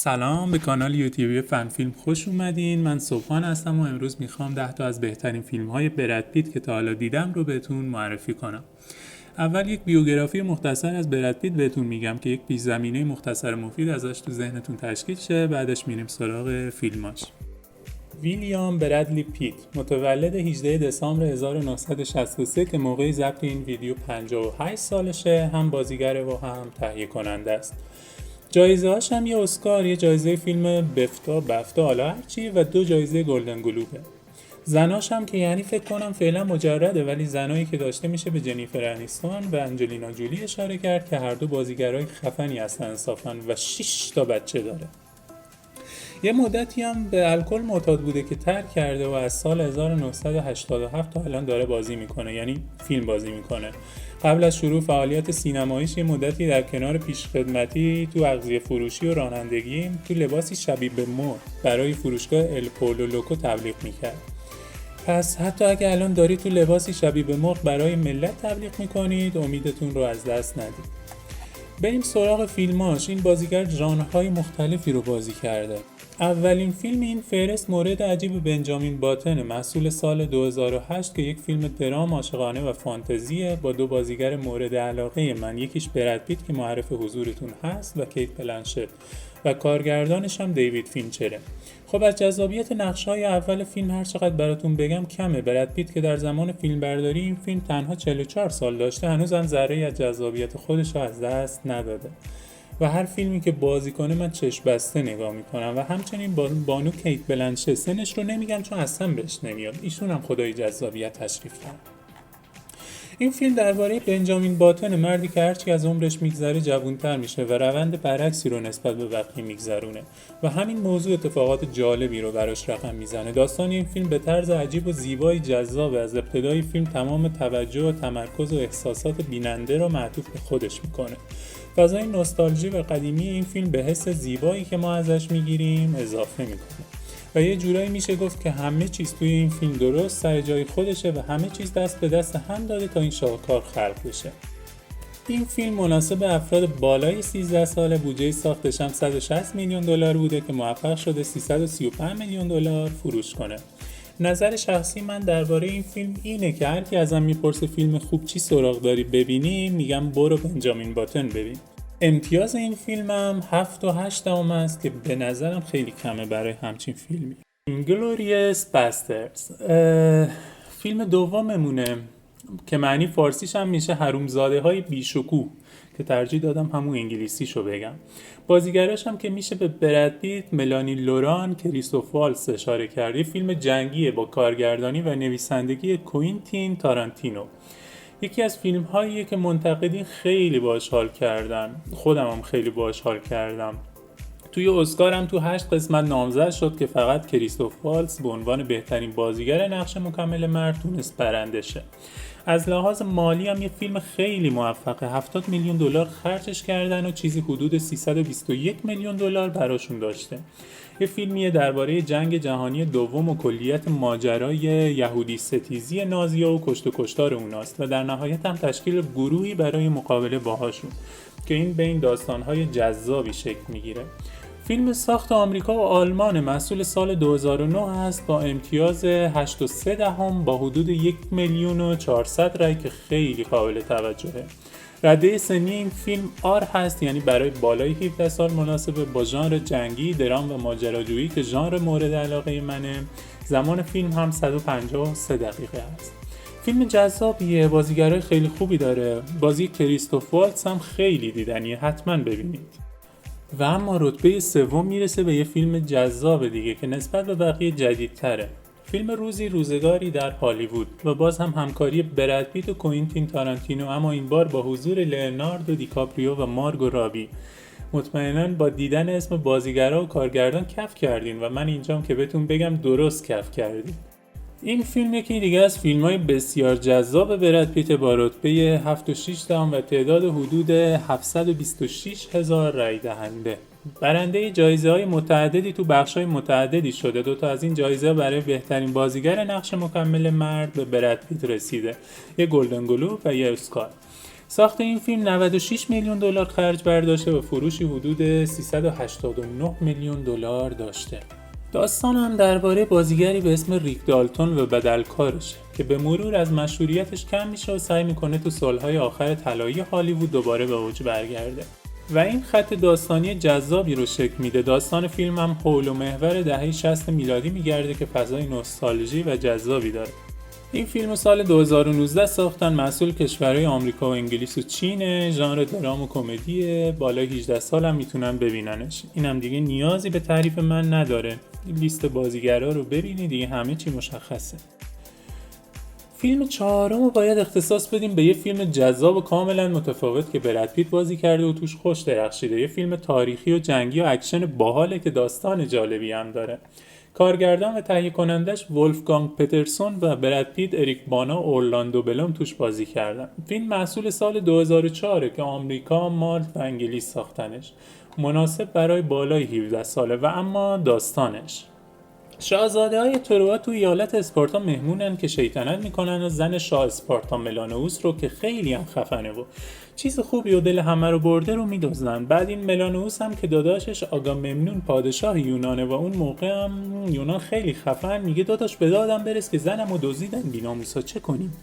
سلام، به کانال یوتیوبی فن فیلم خوش اومدین. من صبحان هستم و امروز میخوام 10 تا از بهترین فیلم های براد پیت که تا حالا دیدم رو بهتون معرفی کنم. اول یک بیوگرافی مختصر از براد پیت بهتون میگم که یک پیش زمینه مختصر مفید ازش تو ذهنتون تشکیل شه، بعدش میریم سراغ فیلماش. ویلیام برادلی پیت متولد 18 دسامبر 1963 که موقع ضبط این ویدیو 58 سالشه، هم بازیگر و هم تهیه کننده است. جایزه هاش هم یه اسکار، یه جایزه فیلم بفتا حالا هرچی و 2 جایزه گلدن گلوبه. زناش هم که یعنی فکر کنم فعلا مجرده، ولی زنایی که داشته میشه به جنیفر انیستون و انجلینا جولی اشاره کرد که هر دو بازیگرای خفنی هستن انصافا و 6 تا بچه داره. یه مدتی هم به الکل معتاد بوده که ترک کرده و از سال 1987 تا الان داره بازی میکنه، یعنی فیلم بازی میکنه. قبل از شروع فعالیت سینماییش یه مدتی در کنار پیشخدمتی تو اغذیه فروشی و رانندگی تو لباسی شبیه به مور برای فروشگاه ال پولو لوکو تبلیغ میکرد. پس حتی اگه الان داری تو لباسی شبیه به مرغ برای ملت تبلیغ میکنید، امیدتون رو از دست ندید. بریم سراغ فیلماش. این بازیگر ژانرهای مختلفی رو بازی کرده. اولین فیلم این فهرست مورد عجیب بنجامین باتن محصول سال 2008 که یک فیلم درام عاشقانه و فانتزیه با 2 بازیگر مورد علاقه من، یکیش براد پیت که معرف حضورتون هست و کیت بلنشت و کارگردانش هم دیوید فینچره. خب از جذابیت نقش‌های اول فیلم هر چقدر براتون بگم کمه. براد پیت که در زمان فیلم برداری این فیلم تنها 44 سال داشته، هنوزم ذره از جذابیت خودش رو از دست نداده و هر فیلمی که بازی کنه من چشم بسته نگاه میکنم و همچنین بانو کیت بلنشت، سنش رو نمیگم چون اصلا بهش نمیاد، ایشون هم خدای جذابیت تشریف کرد. این فیلم درباره بنجامین باتن، مردی که هرچی از عمرش میگذره جوانتر میشه و روند برعکسی رو نسبت به بقیه میگذرونه و همین موضوع اتفاقات جالبی رو براش رقم میزنه. داستان این فیلم به طرز عجیب و زیبایی جذاب، از ابتدای فیلم تمام توجه و تمرکز و احساسات بیننده رو معطوف به خودش میکنه. فضای نوستالژی و قدیمی این فیلم به حس زیبایی که ما ازش میگیریم اضافه میکنه و یه جورایی میشه گفت که همه چیز توی این فیلم درست سر جای خودشه و همه چیز دست به دست هم داده تا این شاهکار خلق بشه. این فیلم مناسب افراد بالای 13 ساله، بودجه ساختش هم 160 میلیون دلار بوده که موفق شده 335 میلیون دلار فروش کنه. نظر شخصی من درباره این فیلم اینه که هر کی ازم میپرسه فیلم خوب چی سراغ داری ببینی، میگم برو بنجامین باتن ببین. امتیاز این فیلمم 7 و 8 است که به نظرم خیلی کمه برای همچین فیلمی. اینگلوریوس باستردز فیلم دوممونه که معنی فارسیش هم میشه حرومزاده های بیشکوه که ترجیح دادم همون انگلیسیشو بگم. بازیگراش هم که میشه به براد پیت، ملانی لوران، کریستوف والتز اشاره کرد. یه فیلم جنگیه با کارگردانی و نویسندگی کوینتین تارانتینو. یکی از فیلم هاییه که منتقدین خیلی باهاش حال کردن، خودم هم خیلی باهاش حال کردم. توی اسکار هم تو 8 قسمت نامزد شد که فقط کریستوف والتز به عنوان بهترین بازیگر نقش مکمل مرد تونست برنده شه. از لحاظ مالی هم یه فیلم خیلی موفقه. 70 میلیون دلار خرجش کردن و چیزی حدود 321 میلیون دلار براشون داشته. یه فیلمیه درباره جنگ جهانی دوم و کلیت ماجرای یهودی ستیزی نازی‌ها و کشت و کشتار اوناست و در نهایت هم تشکیل گروهی برای مقابله باهاشون که این بین داستان‌های جذابی شکل میگیره. فیلم ساخت آمریکا و آلمان، محصول سال 2009 است با امتیاز 8.3 با حدود 1,400,000 رای که خیلی قابل توجهه. رده سنی این فیلم آر هست، یعنی برای بالای 17 سال مناسبه، با ژانر جنگی، درام و ماجراجویی که ژانر مورد علاقه منه. زمان فیلم هم 153 دقیقه است. فیلم جذابیه، بازیگرای خیلی خوبی داره. بازی کریستوف والتز هم خیلی دیدنیه، حتما ببینید. و اما رتبه سوم میرسه به یه فیلم جذاب دیگه که نسبت به بقیه جدیدتره. فیلم روزی روزگاری در هالیوود و باز هم همکاری براد پیت و کوینتین تارانتینو، اما این بار با حضور لئوناردو دیکاپریو و مارگو رابی. مطمئناً با دیدن اسم بازیگرا و کارگردان کف کردین و من اینجام که بهتون بگم درست کف کردین. این فیلم یکی دیگه از فیلم‌های بسیار جذاب براد پیت با رتبه 7.6 و تعداد حدود 726,000 رای دهنده. برنده جایزه‌های متعددی تو بخش‌های متعددی شده. 2 تا از این جایزه برای بهترین بازیگر نقش مکمل مرد به براد پیت رسیده، یه گلدن گلوب و یه اسکار. ساخت این فیلم 96 میلیون دلار خرج برداشته و فروشی حدود 389 میلیون دلار داشته. داستان هم درباره بازیگری به اسم ریک دالتون و بدلکارشه که به مرور از مشهوریتش کم میشه و سعی میکنه تو سالهای آخر طلایی هالیوود دوباره به اوج برگرده و این خط داستانی جذابی رو شکل میده. داستان فیلم هم حول و محور دهه 60 میلادی میگرده که فضای نوستالژی و جذابی داره. این فیلم سال 2019 ساختن، محصول کشورهای آمریکا و انگلیس و چینه، ژانر درام و کمدیه، بالای 18 سال هم میتونن ببیننش. اینم دیگه نیازی به تعریف من نداره، لیست بازیگرا رو ببینید دیگه همه چی مشخصه. فیلم چهارم رو باید اختصاص بدیم به یه فیلم جذاب و کاملا متفاوت که براد پیت بازی کرده و توش خوش درخشیده. یه فیلم تاریخی و جنگی و اکشن باحاله که داستان جالبی هم داره. کارگردان و تهیه کنندش ولفگانگ پترسون و براد پیت، اریک بانا و اورلاندو بلوم توش بازی کردن. فیلم محصول سال 2004 که آمریکا، مالت و انگلیس ساختنش. مناسب برای بالای 17 ساله و اما داستانش شاهزاده های تروا توی ایالت اسپارتا مهمونن که شیطنت میکنن و زن شاه اسپارتا ملانوس رو که خیلی هم خفنه و چیز خوبی و دل همه رو برده رو میدزدن. بعد این ملانوس هم که داداشش آگاممنون پادشاه یونانه و اون موقع هم یونان خیلی خفن، میگه داداش به دادم برس که زنم رو دزدیدن بیناموسا چه کنیم.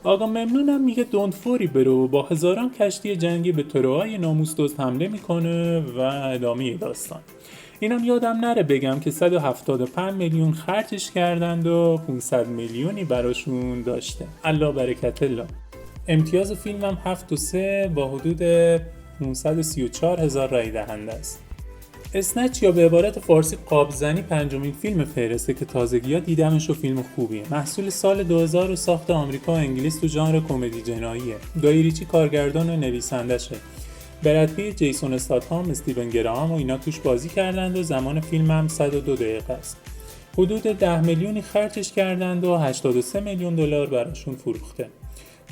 آگاممنون هم میگه دونتفوری برو و با هزاران کشتی جنگی به تروای ناموس دزد حمله میکنه و ادامه داستان. اینم یادم نره بگم که 175 میلیون خرجش کردند و 500 میلیونی براشون داشته. الله برکت الله. امتیاز فیلم هم 7.3 با حدود 534 هزار رای دهنده است. اسنچ یا به عبارت فارسی قابزنی پنجمین فیلم فهرسته که تازگی‌ها دیدمش و فیلم خوبیه. محصول سال 2000 و ساخت آمریکا و انگلیس تو ژانر کمدی جناییه. گای ریچی کارگردان و نویسندشه. براد پیت، جیسون استاتهام، استیون گراهام و اینا توش بازی کردند و زمان فیلم هم 102 دقیقه است. حدود 10 میلیونی خرجش کردند و 83 میلیون دلار براشون فروخته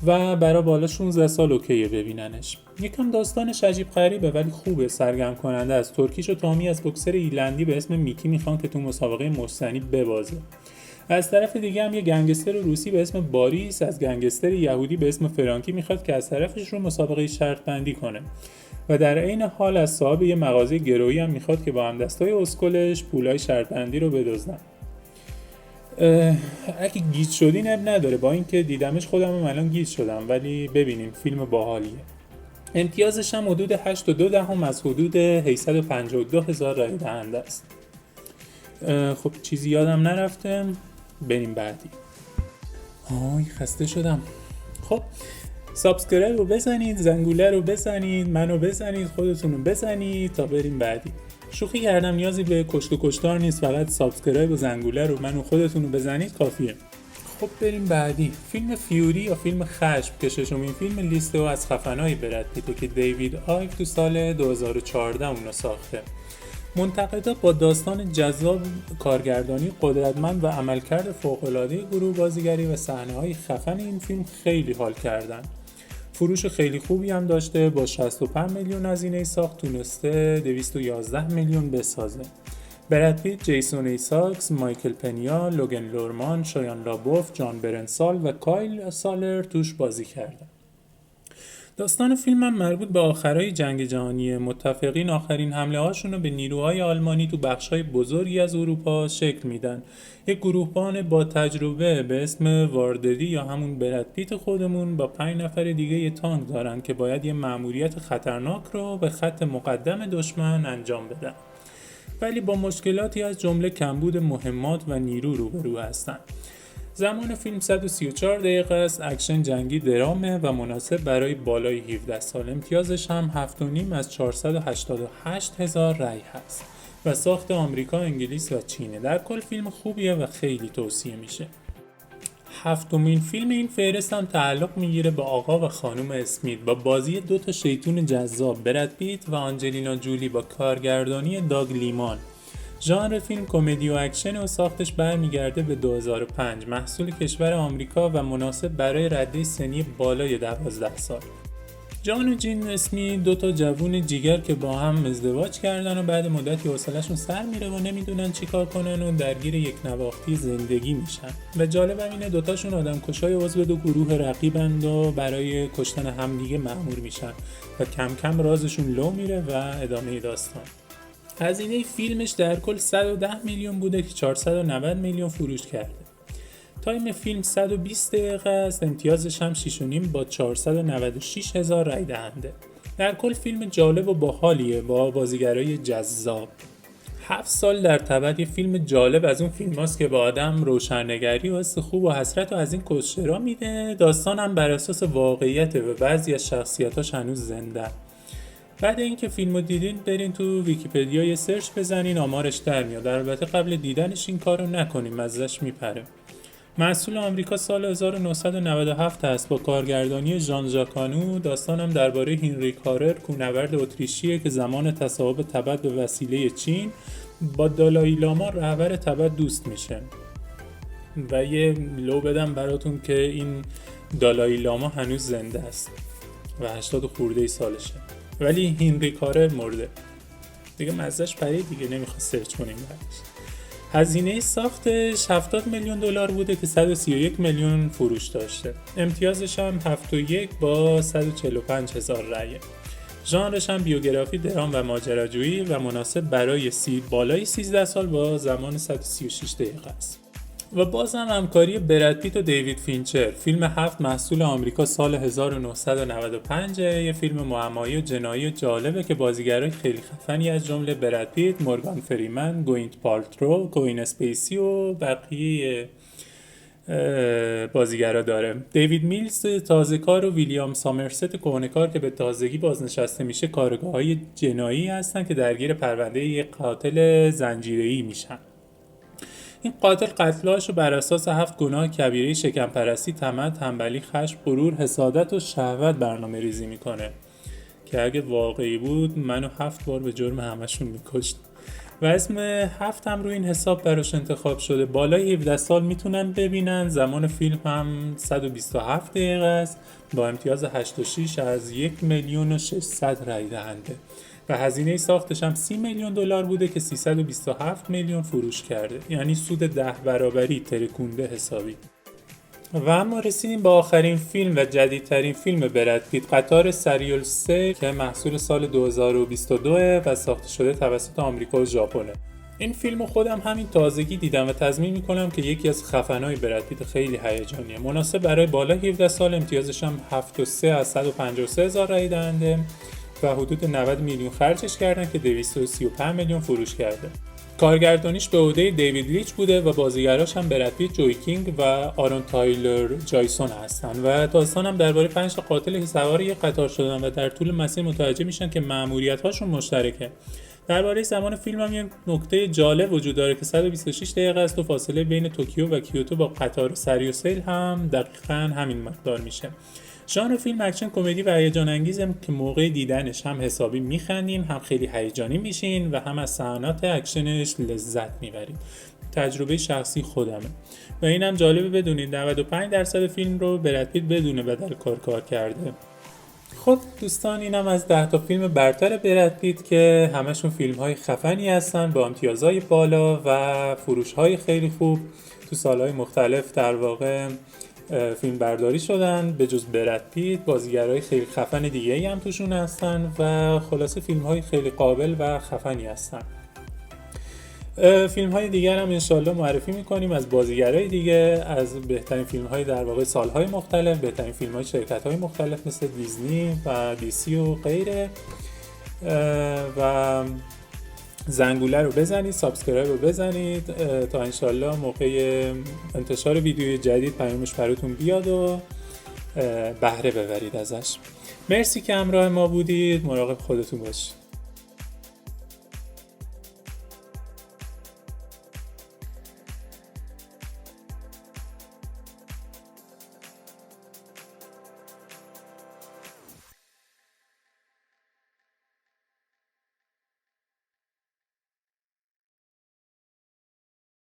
و برای بالا 16 سال اوکیه ببیننش. یکم داستانش عجیب غریبه ولی خوبه، سرگرم کننده است. ترکیش و تامی از بوکسر ایرلندی به اسم میکی میخوان که تو مسابقه مستنی ببازه. از طرف دیگه هم یه گنگستر روسی به اسم باریس از گنگستر یهودی به اسم فرانکی میخواد که از طرفش رو مسابقه شرط بندی کنه و در عین حال از صاحب یه مغازه گرویی هم میخواد که با همدستای اسکلش پولای شرط بندی رو بدزدن. اگه گیج شدین اب نداره، با اینکه دیدمش خودم هم الان گیج شدم، ولی ببینیم فیلم باحالیه. امتیازش هم حدود 8.2 از حدود 852 هزار رای دهنده است. خب چیزی یادم نرفته، بریم بعدی. خسته شدم. خب سابسکرایب رو بزنید، زنگوله رو بزنید، منو بزنید، خودتون رو بزنید تا بریم بعدی. شوخی کردم، نیازی به کشت و کشتار نیست، فقط سابسکرایب و زنگوله رو منو خودتون رو بزنید کافیه. خب بریم بعدی. فیلم فیوری یا فیلم خشم که ششمین فیلم لیسته و از خفنای براد پیته که دیوید آیو تو سال 2014 اونو ساخته. منتقدا با داستان جذاب، کارگردانی قدرتمند و عملکرد فوق‌العاده گروه بازیگری و صحنه‌های خفن این فیلم خیلی حال کردن. فروش خیلی خوبی هم داشته، با 65 میلیون هزینه ساخت تونسته 211 میلیون بسازه. براد پیت، جیسون ایساکس، مایکل پنیا، لوگن لورمان، شایان لابوف، جان برنسال و کایل سالر توش بازی کردن. داستان فیلم هم مربوط به آخرای جنگ جهانی. متفقین آخرین حمله هاشون رو به نیروهای آلمانی تو بخشای بزرگی از اروپا شکل میدن. یک گروهبان با تجربه به اسم وارددی یا همون براد پیت خودمون با 5 نفر دیگه یه تانک دارن که باید یه مأموریت خطرناک رو به خط مقدم دشمن انجام بدن، ولی با مشکلاتی از جمله کمبود مهمات و نیرو روبرو هستن. زمان فیلم 134 دقیقه است، اکشن جنگی درامه و مناسب برای بالای 17 سال. امتیازش هم 7.5 از 488 هزار رای هست و ساخت آمریکا، انگلیس و چینه. در کل فیلم خوبیه و خیلی توصیه میشه. هفتمین فیلم این فهرست هم تعلق میگیره به آقا و خانم اسمیت با بازی 2 شیطون جذاب، براد پیت و آنجلینا جولی با کارگردانی داگ لیمان. ژانر فیلم کمدی و اکشن و ساختش برمیگرده به 2005. محصول کشور آمریکا و مناسب برای رده سنی بالای 12 سال. جان و جین اسمی 2 جوون جیگر که با هم ازدواج کردن و بعد مدتی حوصله‌شون سر میره و نمیدونن چی کار کنن و درگیر یک نواختی زندگی میشن. و جالب اینه 2 تاشون آدمکشای عضو 2 گروه رقیبند و برای کشتن همدیگه مأمور میشن و کم کم رازشون لو میره و ادامه داستان. هزینه فیلمش در کل 110 میلیون بوده که 490 میلیون فروش کرده. تایم فیلم 120 دقیقه است، امتیازش هم 6.5 با 496 هزار رای دهنده. در کل فیلم جالب و باحالیه با بازیگرای جذاب. 7 سال در تبعید یه فیلم جالب از اون فیلم هاست که با آدم روشنگری و حس خوب و حسرت و از این کشترا میده. داستان هم بر اساس واقعیته و بعضی از شخصیتاش هنوز زنده. بعد اینکه فیلمو دیدین برین تو ویکی‌پدیا یه سرچ بزنین، آمارش در میاد. البته قبل دیدنش این کارو نکنین، مزهش میپره. محصول آمریکا سال 1997 است با کارگردانی ژان ژاک آنو. داستانم درباره هنری کارر، کوهنورد اتریشیه که زمان تصاحب تبت به وسیله چین با دالای لاما رهبر تبت دوست میشه. و یه لو بدم براتون که این دالای لاما هنوز زنده است و 80 خورده سالشه، ولی هنری کارر مرده دیگه. مزهش پرید دیگه، نمیخواد سرچ کنیم بعدش. هزینه ساختش 70 میلیون دلار بوده که 131 میلیون فروش داشته. امتیازش هم 7.1 با 145 هزار رأیه. ژانرش هم بیوگرافی، درام و ماجراجویی و مناسب برای بالای 13 سال با زمان 136 دقیقه است. و بازم همکاری براد پیت و دیوید فینچر. فیلم 7 محصول آمریکا سال 1995. یه فیلم معمایی و جنایی و جالبه که بازیگرای خیلی خفنی از جمله براد پیت، مورگان فریمن، گوینت پالترو، کوین اسپیسی و بقیه بازیگرا داره. دیوید میلز تازه‌کار و ویلیام سامرست کهنه‌کار که به تازگی بازنشسته میشه کارگاه‌های جنایی هستن که درگیر پرونده یک قاتل زنجیره‌ای میشن. این قاتل قتل‌هاش رو بر اساس 7 گناه کبیره شکم‌پرستی، طمع، تنبلی، خشم، غرور، حسادت و شهوت برنامه ریزی میکنه که اگه واقعی بود منو 7 بار به جرم همشون میکشت. و اسم 7 هم روی این حساب براش انتخاب شده. بالای 17 سال میتونن ببینن. زمان فیلم هم 127 دقیقه است با امتیاز 86 از 1,600,000 رای دهنده. و هزینه ساختش هم 30 میلیون دلار بوده که 327 میلیون فروش کرده، یعنی سود 10 برابری ترکونده حسابی. و اما رسیدیم به آخرین فیلم و جدیدترین فیلم براد پیت، قطار سریال 3 که محصول سال 2022 و ساخته شده توسط آمریکا و ژاپن. این فیلمو خودم همین تازگی دیدم و تضمین میکنم که یکی از خفنای براد پیت، خیلی هیجانیه. مناسب برای بالا 17 سال، امتیازش هم 7.3 از 153 هزار رای دهنده و حدود 90 میلیون خرجش کردن که 235 میلیون فروش کرده. کارگردانیش به عهده دیوید لیچ بوده و بازیگراش هم براد پیت، جوی کینگ و آرون تایلر جایسون هستن. و داستان هم درباره 5 قاتل که سوار یک قطار شدن و در طول مسیر متوجه میشن که مأموریت‌هاشون مشترکه. درباره زمان فیلم هم یک نکته جالب وجود داره که 126 دقیقه است و فاصله بین توکیو و کیوتو با قطار سری و سیل هم دقیقاً همین مقدار میشه. ژانر فیلم اکشن کمدی و هیجان انگیزه که موقع دیدنش هم حسابی میخندین، هم خیلی هیجانی میشین و هم از صحنات اکشنش لذت میبرید. تجربه شخصی خودمه. و اینم جالبه بدونید 95% فیلم رو براد پیت بدون بدل کار کرده. خب دوستان، اینم از 10 تا فیلم برتر براد پیت که همشون فیلم‌های خفنی هستن با امتیازهای بالا و فروش‌های خیلی خوب تو سال‌های مختلف در واقع فیلم برداری شدن. به جز براد پیت بازیگرای خیلی خفن دیگه‌ای هم توشون هستن و خلاصه فیلم‌های خیلی قابل و خفنی هستن. فیلم‌های دیگر هم انشالله معرفی می‌کنیم از بازیگرای دیگه، از بهترین فیلم‌های در واقع سال‌های مختلف، بهترین فیلم‌های شرکت‌های مختلف مثل دیزنی و دیسی و غیره. و زنگوله رو بزنید، سابسکرایب رو بزنید تا انشالله موقع انتشار ویدیوی جدید پیامش براتون بیاد و بهره ببرید ازش. مرسی که همراه ما بودید. مراقب خودتون باشید.